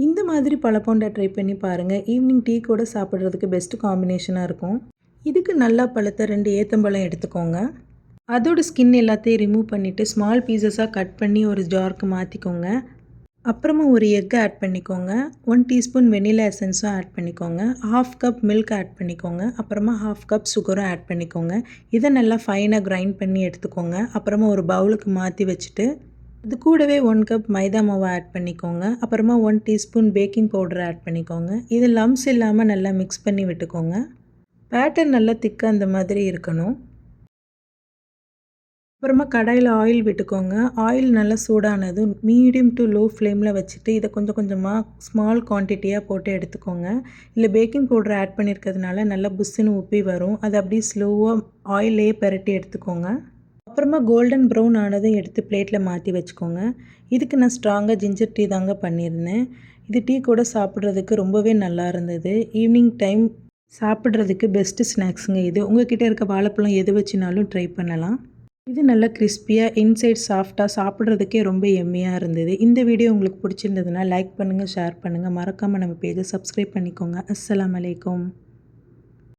இந்த மாதிரி பழப்போண்டா ட்ரை பண்ணி பாருங்கள். ஈவினிங் டீ கூட சாப்பிட்றதுக்கு பெஸ்ட்டு காம்பினேஷனாக இருக்கும். இதுக்கு நல்லா பழுத்த 2 ஏத்தம்பழம் எடுத்துக்கோங்க. அதோட ஸ்கின் எல்லாத்தையும் ரிமூவ் பண்ணிவிட்டு ஸ்மால் பீசஸாக கட் பண்ணி ஒரு ஜாருக்கு மாற்றிக்கோங்க. அப்புறமா ஒரு எக் ஆட் பண்ணிக்கோங்க. 1 டீஸ்பூன் வெனிலா எசன்ஸும் ஆட் பண்ணிக்கோங்க. 1/2 கப் மில்க் ஆட் பண்ணிக்கோங்க. அப்புறமா 1/2 கப் சுகரும் ஆட் பண்ணிக்கோங்க. இதை நல்லா ஃபைனாக கிரைண்ட் பண்ணி எடுத்துக்கோங்க. அப்புறமா ஒரு பவுலுக்கு மாற்றி வச்சுட்டு அது கூடவே 1 கப் மைதா மாவு ஆட் பண்ணிக்கோங்க. அப்புறமா 1 டீஸ்பூன் பேக்கிங் பவுடர் ஆட் பண்ணிக்கோங்க. இது லம்ஸ் இல்லாமல் நல்லா மிக்ஸ் பண்ணி விட்டுக்கோங்க. பேட்டர் நல்லா திக்காக அந்த மாதிரி இருக்கணும். அப்புறமா கடாயில் ஆயில் விட்டுக்கோங்க. ஆயில் நல்லா சூடானதும் மீடியம் டு லோ ஃப்ளேமில் வச்சுட்டு இதை கொஞ்சம் கொஞ்சமாக ஸ்மால் குவான்டிட்டியாக போட்டு எடுத்துக்கோங்க. இல்லை பேக்கிங் பவுடர் ஆட் பண்ணியிருக்கிறதுனால நல்லா புஷ்ஷுன்னு உப்பி வரும். அதை அப்படியே ஸ்லோவாக ஆயிலே பரட்டி எடுத்துக்கோங்க. அப்புறமா கோல்டன் ப்ரௌன் ஆனதும் எடுத்து பிளேட்டில் மாற்றி வச்சுக்கோங்க. இதுக்கு நான் ஸ்ட்ராங்காக ஜிஞ்சர் டீ தாங்க பண்ணியிருந்தேன். இது டீ கூட சாப்பிட்றதுக்கு ரொம்பவே நல்லா இருந்தது. ஈவினிங் டைம் சாப்பிட்றதுக்கு பெஸ்ட்டு ஸ்நாக்ஸுங்க இது. உங்கள்கிட்ட இருக்க வாழைப்பழம் எது வச்சுனாலும் ட்ரை பண்ணலாம். இது நல்லா கிறிஸ்பியாக இன்சைட் சாஃப்டாக சாப்பிட்றதுக்கே ரொம்ப எம்மியாக இருந்தது. இந்த வீடியோ உங்களுக்கு பிடிச்சிருந்ததுன்னா லைக் பண்ணுங்கள், ஷேர் பண்ணுங்கள். மறக்காமல் நம்ம பேஜை சப்ஸ்கிரைப் பண்ணிக்கோங்க. அஸ்ஸலாமு அலைக்கும்.